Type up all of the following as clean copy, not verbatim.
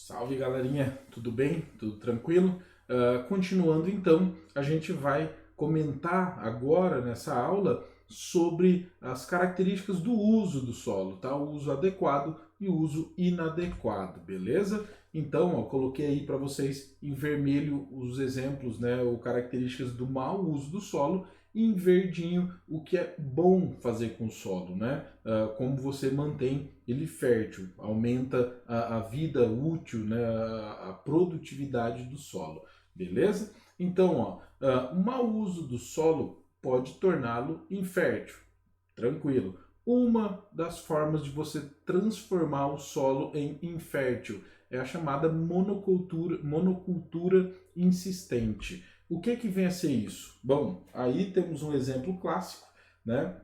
Salve galerinha, tudo bem? Tudo tranquilo? Continuando então, a gente vai comentar agora nessa aula sobre as características do uso do solo, tá? O uso adequado e o uso inadequado, beleza? Então, ó, coloquei aí para vocês em vermelho os exemplos, né, ou características do mau uso do solo, e em verdinho o que é bom fazer com o solo, né? Como você mantém ele fértil, aumenta a vida útil, né, a produtividade do solo, beleza? Então, ó, o mau uso do solo pode torná-lo infértil, tranquilo. Uma das formas de você transformar o solo em infértil é a chamada monocultura insistente. O que vem a ser isso? Bom, aí temos um exemplo clássico, né,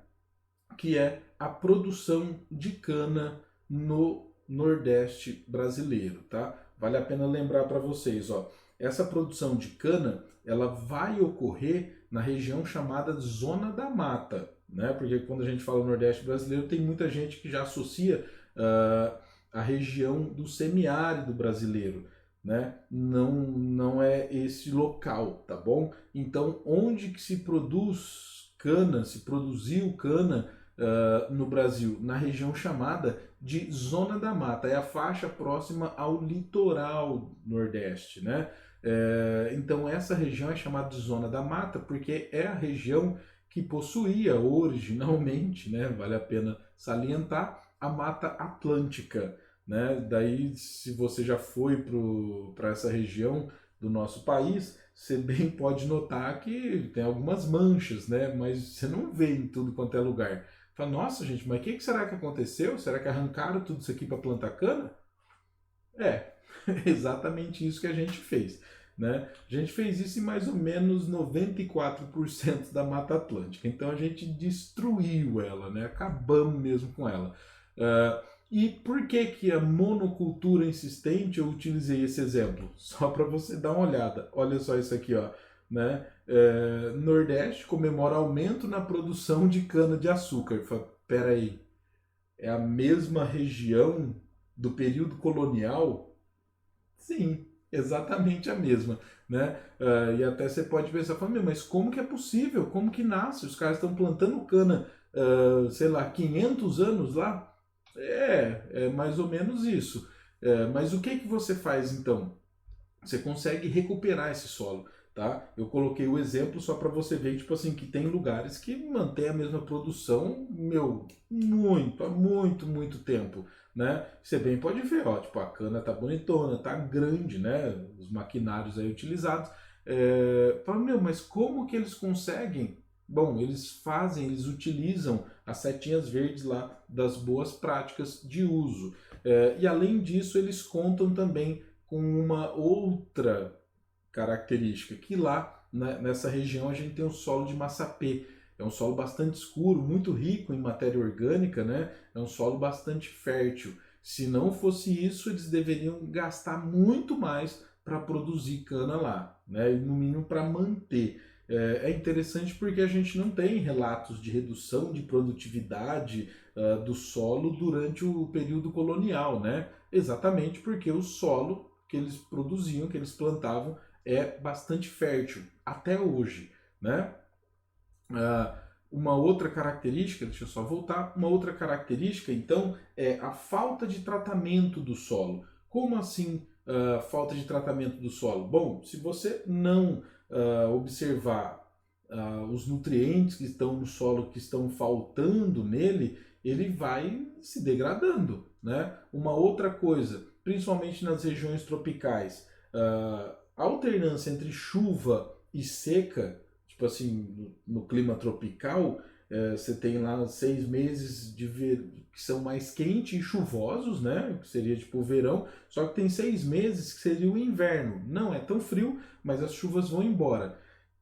que é a produção de cana no Nordeste brasileiro, tá? Vale a pena lembrar para vocês, ó, essa produção de cana, ela vai ocorrer na região chamada Zona da Mata, né? Porque quando a gente fala Nordeste brasileiro, tem muita gente que já associa a região do semiárido brasileiro, né? Não é esse local, tá bom? Então, onde que se produz cana, se produziu cana no Brasil, na região chamada de Zona da Mata, é a faixa próxima ao litoral nordeste, né? Então essa região é chamada de Zona da Mata porque é a região que possuía originalmente, né, vale a pena salientar, a Mata Atlântica, né? Daí, se você já foi para essa região do nosso país, você bem pode notar que tem algumas manchas, né? Mas você não vê em tudo quanto é lugar. Fala, nossa, gente, mas o que será que aconteceu? Será que arrancaram tudo isso aqui para plantar cana? É, exatamente isso que a gente fez. Né? A gente fez isso em mais ou menos 94% da Mata Atlântica. Então a gente destruiu ela, né? Acabamos mesmo com ela. E por que a monocultura insistente eu utilizei esse exemplo? Só para você dar uma olhada. Olha só isso aqui, ó. Né? Nordeste comemora aumento na produção de cana-de-açúcar. Pera aí, é a mesma região do período colonial? Sim, exatamente a mesma, né? E até você pode pensar, mas como que é possível? Como que nasce? Os caras estão plantando cana, sei lá, 500 anos lá? É mais ou menos isso. Mas o que você faz então? Você consegue recuperar esse solo, tá? Eu coloquei o exemplo só para você ver, tipo assim, que tem lugares que mantém a mesma produção, meu, há muito tempo, né? Você bem pode ver, ó, tipo, a cana tá bonitona, tá grande, né? Os maquinários aí utilizados. Fala, meu, mas como que eles conseguem? Bom, eles utilizam as setinhas verdes lá das boas práticas de uso. E além disso, eles contam também com uma outra característica, que lá nessa região a gente tem o solo de Massapê. É um solo bastante escuro, muito rico em matéria orgânica, né? É um solo bastante fértil. Se não fosse isso, eles deveriam gastar muito mais para produzir cana lá, né? E no mínimo para manter. É interessante porque a gente não tem relatos de redução de produtividade do solo durante o período colonial, né? Exatamente porque o solo que eles produziam, que eles plantavam, é bastante fértil até hoje, né? Uma outra característica, deixa eu só voltar, uma outra característica, então, é a falta de tratamento do solo. Como assim falta de tratamento do solo? Bom, se você não observar os nutrientes que estão no solo, que estão faltando nele, ele vai se degradando, né? Uma outra coisa, principalmente nas regiões tropicais, a alternância entre chuva e seca, tipo assim, no clima tropical, você tem lá 6 meses que são mais quentes e chuvosos, né? Que seria tipo o verão, só que tem 6 meses que seria o inverno. Não é tão frio, mas as chuvas vão embora.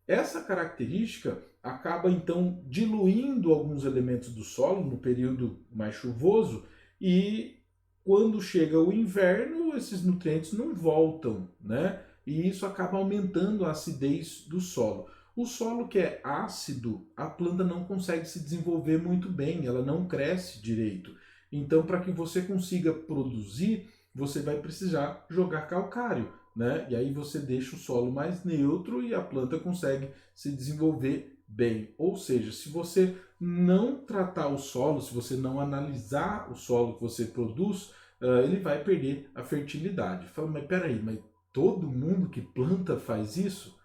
Essa característica acaba então diluindo alguns elementos do solo no período mais chuvoso e quando chega o inverno, esses nutrientes não voltam, né? E isso acaba aumentando a acidez do solo. O solo que é ácido, a planta não consegue se desenvolver muito bem, ela não cresce direito. Então, para que você consiga produzir, você vai precisar jogar calcário, né? E aí você deixa o solo mais neutro e a planta consegue se desenvolver bem. Ou seja, se você não tratar o solo, se você não analisar o solo que você produz, ele vai perder a fertilidade. Fala, mas peraí, mas todo mundo que planta faz isso?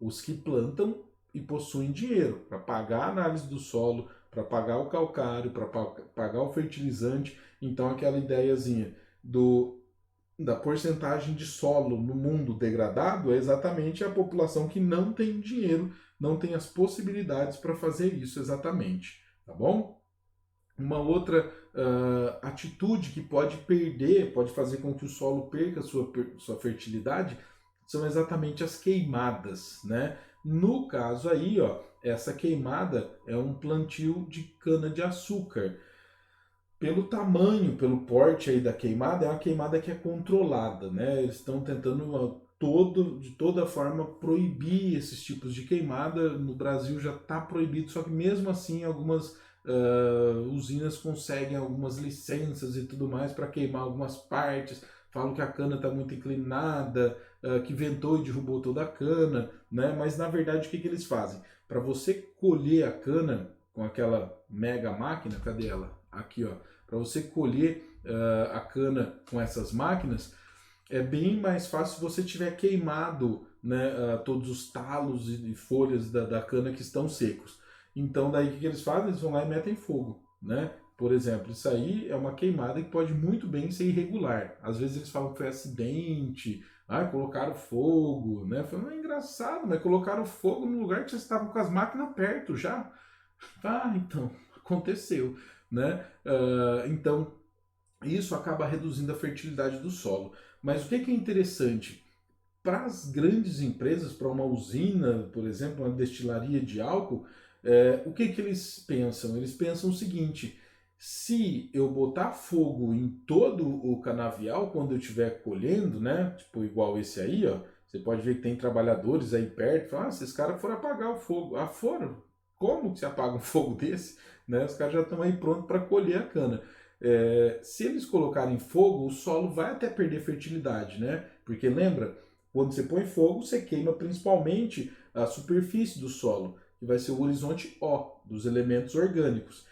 Os que plantam e possuem dinheiro para pagar a análise do solo, para pagar o calcário, para pagar o fertilizante. Então, aquela ideiazinha da porcentagem de solo no mundo degradado é exatamente a população que não tem dinheiro, não tem as possibilidades para fazer isso exatamente, tá bom? Uma outra atitude que pode perder, pode fazer com que o solo perca sua fertilidade, são exatamente as queimadas, né? No caso aí, ó, essa queimada é um plantio de cana-de-açúcar. Pelo tamanho, pelo porte aí da queimada, é uma queimada que é controlada, né? Eles estão tentando de toda forma proibir esses tipos de queimada. No Brasil já está proibido, só que mesmo assim algumas usinas conseguem algumas licenças e tudo mais para queimar algumas partes. Falam que a cana está muito inclinada, que ventou e derrubou toda a cana, né? Mas na verdade o que eles fazem? Para você colher a cana com aquela mega máquina, cadê ela? Aqui, ó. Para você colher a cana com essas máquinas, é bem mais fácil se você tiver queimado, né, todos os talos e folhas da cana que estão secos. Então, daí o que eles fazem? Eles vão lá e metem fogo, né? Por exemplo, isso aí é uma queimada que pode muito bem ser irregular. Às vezes eles falam que foi acidente, colocaram fogo, né? Foi engraçado, mas colocaram fogo no lugar que vocês estavam com as máquinas perto já. Então, aconteceu, né? Então, isso acaba reduzindo a fertilidade do solo. Mas o que é interessante? Para as grandes empresas, para uma usina, por exemplo, uma destilaria de álcool, o que eles pensam? Eles pensam o seguinte: se eu botar fogo em todo o canavial quando eu estiver colhendo, né? Tipo igual esse aí, ó, você pode ver que tem trabalhadores aí perto, falam, esses caras foram apagar o fogo. Foram. Como que se apaga um fogo desse? Né? Os caras já estão aí prontos para colher a cana. Se eles colocarem fogo, o solo vai até perder fertilidade, né? Porque lembra, quando você põe fogo, você queima principalmente a superfície do solo, que vai ser o horizonte O dos elementos orgânicos.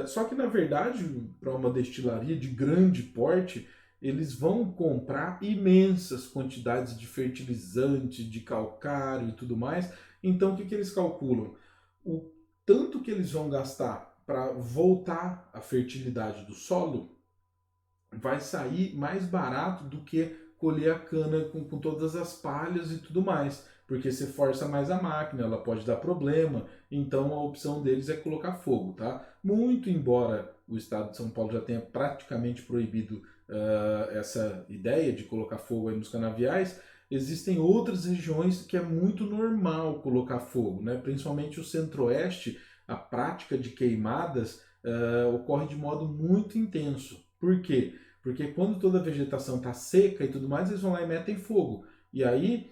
Só que, na verdade, para uma destilaria de grande porte, eles vão comprar imensas quantidades de fertilizante, de calcário e tudo mais. Então, o que eles calculam? O tanto que eles vão gastar para voltar a fertilidade do solo vai sair mais barato do que colher a cana com todas as palhas e tudo mais, porque você força mais a máquina, ela pode dar problema, então a opção deles é colocar fogo, tá? Muito embora o estado de São Paulo já tenha praticamente proibido essa ideia de colocar fogo aí nos canaviais, existem outras regiões que é muito normal colocar fogo, né? Principalmente o centro-oeste, a prática de queimadas ocorre de modo muito intenso. Por quê? Porque quando toda a vegetação está seca e tudo mais, eles vão lá e metem fogo. E aí,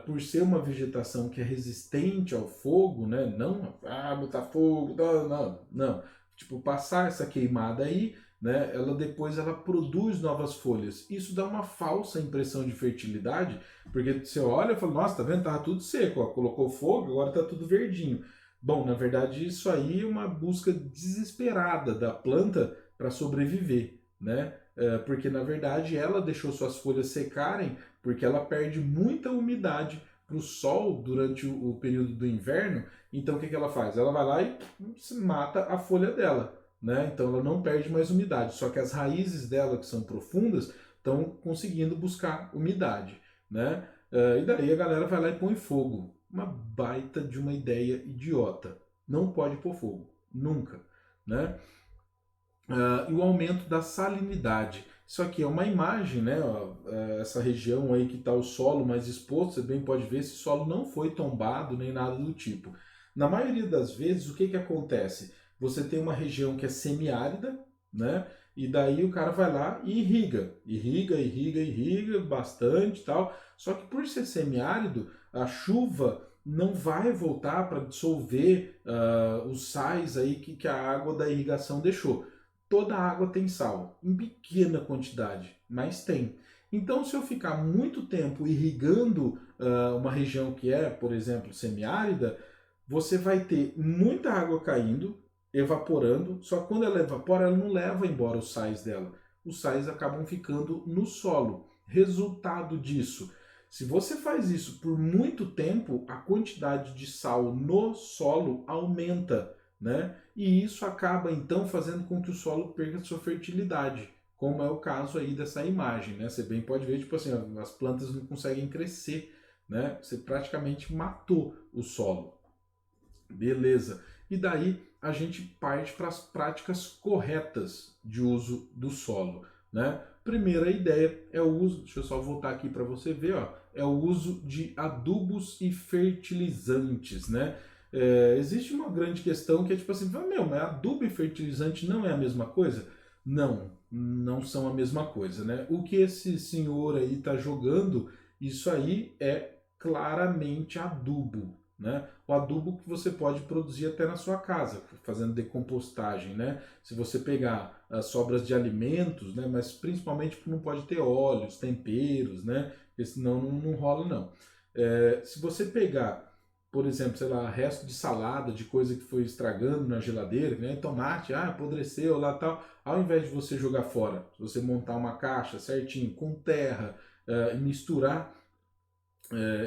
por ser uma vegetação que é resistente ao fogo, né? Não, botar fogo, não. Tipo, passar essa queimada aí, né? Ela produz novas folhas. Isso dá uma falsa impressão de fertilidade, porque você olha e fala, nossa, tá vendo? Tava tudo seco, ó, colocou fogo, agora tá tudo verdinho. Bom, na verdade, isso aí é uma busca desesperada da planta para sobreviver, né? Porque na verdade ela deixou suas folhas secarem porque ela perde muita umidade para o sol durante o período do inverno. Então o que ela faz? Ela vai lá e mata a folha dela, né? Então ela não perde mais umidade, só que as raízes dela, que são profundas, estão conseguindo buscar umidade, né? E daí a galera vai lá e põe fogo. Uma baita de uma ideia idiota. Não pode pôr fogo, nunca, né? E o aumento da salinidade. Isso aqui é uma imagem, né? Essa região aí que está o solo mais exposto, você bem pode ver, esse solo não foi tombado nem nada do tipo. Na maioria das vezes, o que acontece? Você tem uma região que é semiárida, né? E daí o cara vai lá e irriga bastante e tal. Só que por ser semiárido, a chuva não vai voltar para dissolver os sais aí que a água da irrigação deixou. toda água tem sal, em pequena quantidade, mas tem. Então, se eu ficar muito tempo irrigando uma região que é, por exemplo, semiárida, você vai ter muita água caindo, evaporando, só que quando ela evapora, ela não leva embora os sais dela. Os sais acabam ficando no solo. Resultado disso, se você faz isso por muito tempo, a quantidade de sal no solo aumenta, né? E isso acaba então fazendo com que o solo perca sua fertilidade, como é o caso aí dessa imagem, né? Você bem pode ver, tipo assim, as plantas não conseguem crescer, né? Você praticamente matou o solo. Beleza. E daí a gente parte para as práticas corretas de uso do solo, né? Primeira ideia é o uso, deixa eu só voltar aqui para você ver, ó, é o uso de adubos e fertilizantes, né? Existe uma grande questão que é tipo assim, meu, mas adubo e fertilizante não é a mesma coisa? Não, não são a mesma coisa, né? O que esse senhor aí está jogando, isso aí é claramente adubo, né? O adubo que você pode produzir até na sua casa, fazendo decompostagem, né? Se você pegar as sobras de alimentos, né? Mas principalmente não pode ter óleos, temperos, né? Porque senão não rola não. Se você pegar, por exemplo, sei lá, resto de salada, de coisa que foi estragando na geladeira, né? Tomate, apodreceu lá tal, ao invés de você jogar fora, se você montar uma caixa certinho com terra e misturar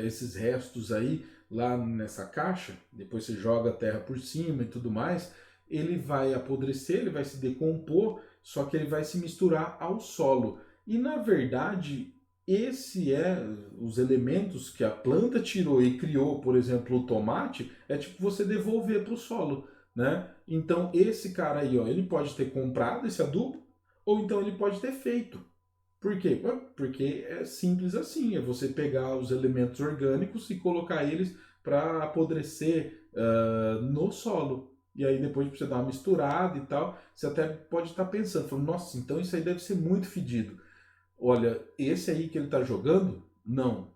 esses restos aí lá nessa caixa, depois você joga a terra por cima e tudo mais, ele vai apodrecer, ele vai se decompor, só que ele vai se misturar ao solo. E na verdade, esse é os elementos que a planta tirou e criou, por exemplo, o tomate, é tipo você devolver para o solo, né? Então esse cara aí, ó, ele pode ter comprado esse adubo, ou então ele pode ter feito. Por quê? Porque é simples assim, é você pegar os elementos orgânicos e colocar eles para apodrecer no solo. E aí depois você dar uma misturada e tal, você até pode estar pensando, falando, nossa, então isso aí deve ser muito fedido. Olha, esse aí que ele está jogando, não.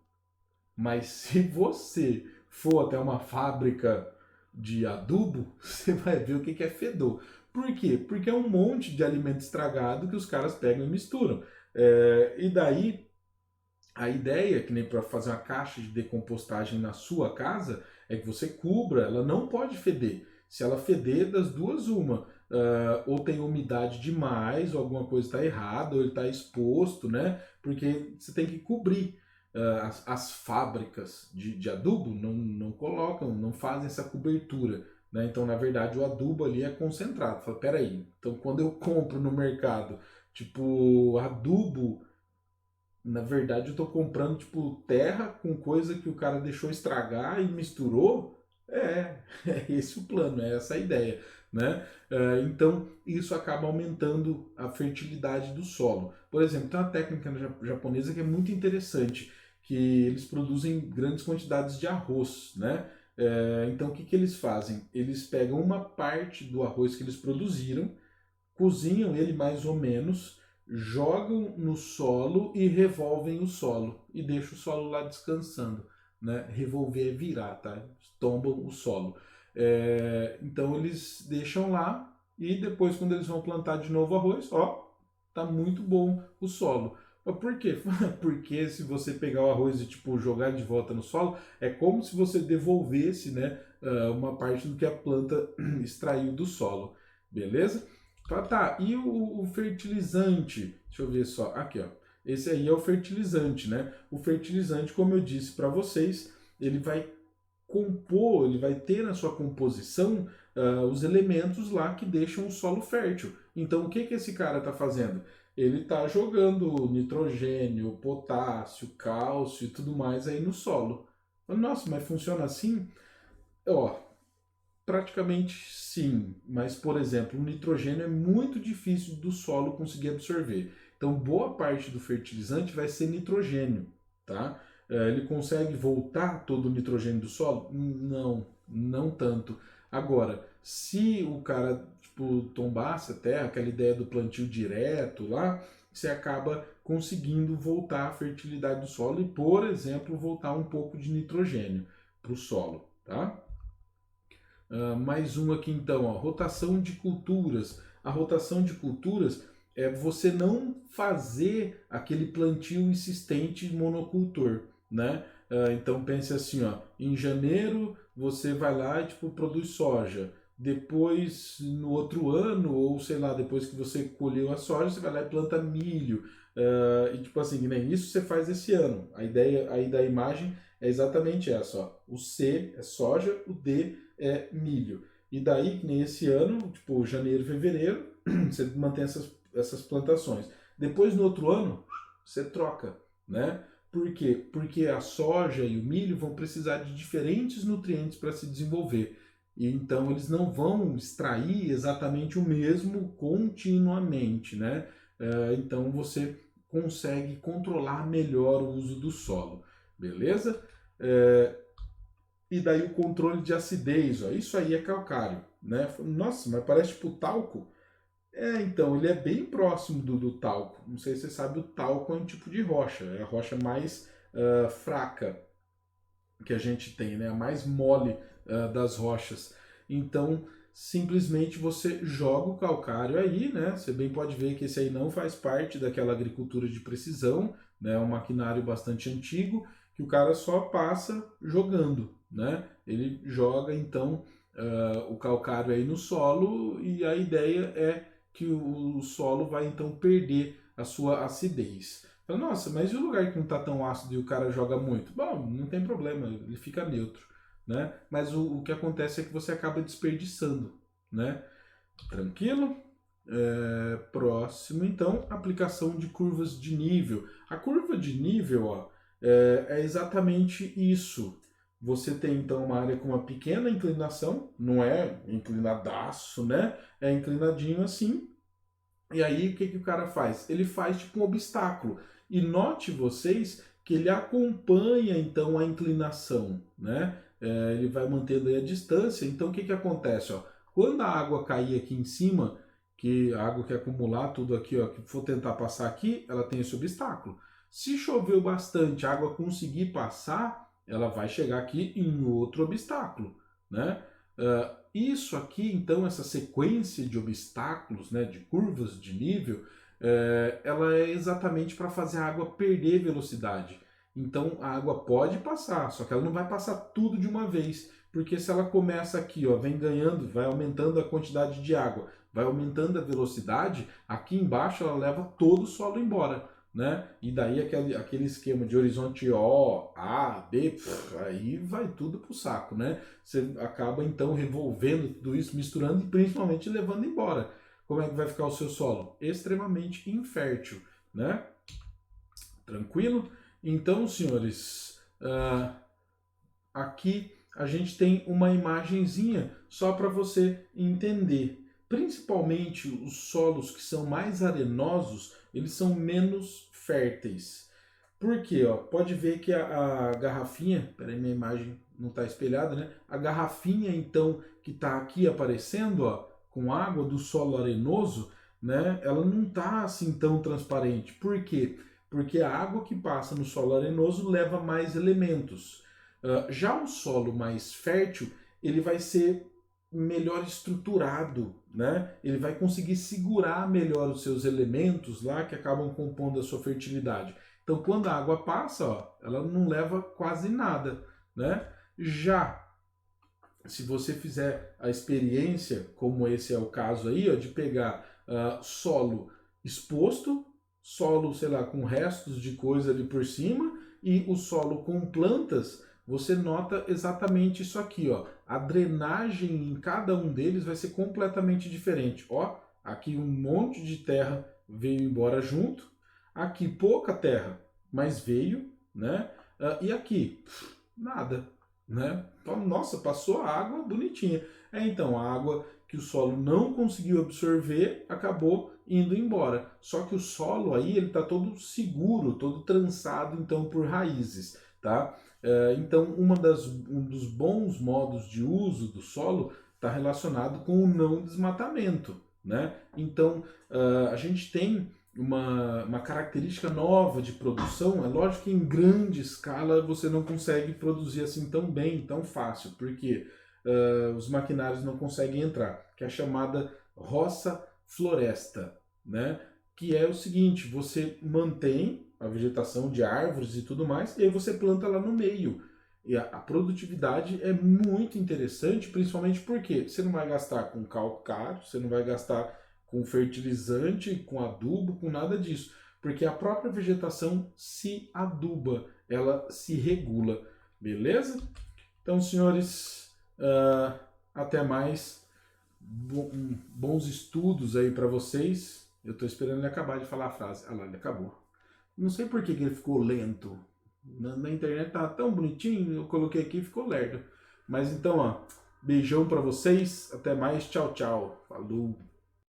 Mas se você for até uma fábrica de adubo, você vai ver o que é fedor. Por quê? Porque é um monte de alimento estragado que os caras pegam e misturam. E daí a ideia, que nem para fazer uma caixa de decompostagem na sua casa, é que você cubra, ela não pode feder. Se ela feder, das duas, uma. Ou tem umidade demais, ou alguma coisa está errada, ou ele está exposto, né? Porque você tem que cobrir. As fábricas de adubo não colocam, não fazem essa cobertura. Né? Então, na verdade, o adubo ali é concentrado. Fala, peraí, então quando eu compro no mercado, tipo, adubo, na verdade eu estou comprando tipo terra com coisa que o cara deixou estragar e misturou. É esse o plano, é essa a ideia, né? Então isso acaba aumentando a fertilidade do solo. Por exemplo, tem uma técnica japonesa que é muito interessante, que eles produzem grandes quantidades de arroz, né? Então o que eles fazem? Eles pegam uma parte do arroz que eles produziram, cozinham ele mais ou menos, jogam no solo e revolvem o solo e deixam o solo lá descansando, né? Revolver é virar, tá? Tombam o solo. Então eles deixam lá e depois quando eles vão plantar de novo arroz, ó, tá muito bom o solo. Mas por quê? Porque se você pegar o arroz e tipo jogar de volta no solo, é como se você devolvesse, né, uma parte do que a planta extraiu do solo, beleza? Tá, e o fertilizante? Deixa eu ver só. Aqui, ó. Esse aí é o fertilizante, né? O fertilizante, como eu disse para vocês, ele vai compor, ele vai ter na sua composição os elementos lá que deixam o solo fértil. Então, o que esse cara está fazendo? Ele está jogando nitrogênio, potássio, cálcio e tudo mais aí no solo. Nossa, mas funciona assim? Ó, praticamente sim, mas por exemplo, o nitrogênio é muito difícil do solo conseguir absorver. Então, boa parte do fertilizante vai ser nitrogênio, tá? Ele consegue voltar todo o nitrogênio do solo? Não, não tanto. Agora, se o cara tipo tombasse a terra, aquela ideia do plantio direto lá, você acaba conseguindo voltar a fertilidade do solo e, por exemplo, voltar um pouco de nitrogênio para o solo, tá? Mais um aqui então, ó, rotação de culturas. A rotação de culturas é você não fazer aquele plantio insistente monocultor, né? Então pense assim, ó, em janeiro você vai lá e tipo, produz soja. Depois, no outro ano, ou sei lá, depois que você colheu a soja, você vai lá e planta milho. E tipo assim, nem isso você faz esse ano. A ideia aí da imagem é exatamente essa, ó. O C é soja, o D é milho. E daí, que nem esse ano, tipo janeiro, fevereiro, você mantém essas plantações. Depois, no outro ano, você troca, né? Por quê? Porque a soja e o milho vão precisar de diferentes nutrientes para se desenvolver. E então eles não vão extrair exatamente o mesmo continuamente, né? Então você consegue controlar melhor o uso do solo, beleza? E daí o controle de acidez, ó, isso aí é calcário, né? Nossa, mas parece tipo talco. Então, ele é bem próximo do talco. Não sei se você sabe, o talco é um tipo de rocha, é a rocha mais fraca que a gente tem, né? A mais mole das rochas. Então, simplesmente você joga o calcário aí, né? Você bem pode ver que esse aí não faz parte daquela agricultura de precisão, né? É um maquinário bastante antigo que o cara só passa jogando, né? Ele joga então o calcário aí no solo e a ideia é que o solo vai então perder a sua acidez. Nossa, mas e o lugar que não está tão ácido e o cara joga muito? Bom, não tem problema, ele fica neutro, né? Mas o que acontece é que você acaba desperdiçando, né? Tranquilo? Próximo, então, aplicação de curvas de nível. A curva de nível, ó, é exatamente isso. Você tem, então, uma área com uma pequena inclinação, não é inclinadaço, né? É inclinadinho assim, e aí, o que, que o cara faz? Ele faz tipo um obstáculo. E note vocês que ele acompanha então a inclinação, né? Ele vai mantendo aí a distância. Então, o que, que acontece? Ó? Quando a água cair aqui em cima, que a água que acumular tudo aqui, ó, que for tentar passar aqui, ela tem esse obstáculo. Se choveu bastante, a água conseguir passar, ela vai chegar aqui em outro obstáculo, né? Isso aqui, então, essa sequência de obstáculos, né, de curvas de nível, ela é exatamente para fazer a água perder velocidade. Então a água pode passar, só que ela não vai passar tudo de uma vez, porque se ela começa aqui, ó, vem ganhando, vai aumentando a quantidade de água, vai aumentando a velocidade, aqui embaixo ela leva todo o solo embora, né? E daí aquele esquema de horizonte O, A, B, aí vai tudo pro saco, né? Você acaba então revolvendo tudo isso, misturando e principalmente levando embora. Como é que vai ficar o seu solo? Extremamente infértil, né? Tranquilo? Então, senhores, aqui a gente tem uma imagenzinha só para você entender. Principalmente os solos que são mais arenosos, eles são menos férteis. Por quê? Ó? Pode ver que a garrafinha, peraí, minha imagem não está espelhada, né? A garrafinha, então, que está aqui aparecendo, ó, com água do solo arenoso, né? Ela não está assim tão transparente. Por quê? Porque a água que passa no solo arenoso leva mais elementos. Já o solo mais fértil, ele vai ser melhor estruturado, né? Ele vai conseguir segurar melhor os seus elementos lá que acabam compondo a sua fertilidade. Então, quando a água passa, ó, ela não leva quase nada, né? Já se você fizer a experiência, como esse é o caso aí, ó, de pegar solo exposto, solo, sei lá, com restos de coisa ali por cima, e o solo com plantas, você nota exatamente isso aqui, ó. A drenagem em cada um deles vai ser completamente diferente. Ó, aqui um monte de terra veio embora junto, aqui pouca terra, mas veio, né? E aqui, nada, né? Então, nossa, passou a água bonitinha. Então, a água que o solo não conseguiu absorver acabou indo embora. Só que o solo aí, ele está todo seguro, todo trançado, então, por raízes, tá? Então, um dos bons modos de uso do solo está relacionado com o não desmatamento, né? Então, a gente tem uma característica nova de produção. É lógico que em grande escala você não consegue produzir assim tão bem, tão fácil, porque os maquinários não conseguem entrar, que é a chamada roça floresta, né? Que é o seguinte, você mantém a vegetação de árvores e tudo mais, e aí você planta lá no meio. E a produtividade é muito interessante, principalmente porque você não vai gastar com calcário, você não vai gastar com fertilizante, com adubo, com nada disso. Porque a própria vegetação se aduba, ela se regula. Beleza? Então, senhores, até mais. Bons estudos aí para vocês. Eu estou esperando ele acabar de falar a frase. Ah lá, ele acabou. Não sei por que ele ficou lento. Na internet tá tão bonitinho, eu coloquei aqui e ficou lerdo. Mas então, ó, beijão para vocês. Até mais. Tchau, tchau. Falou.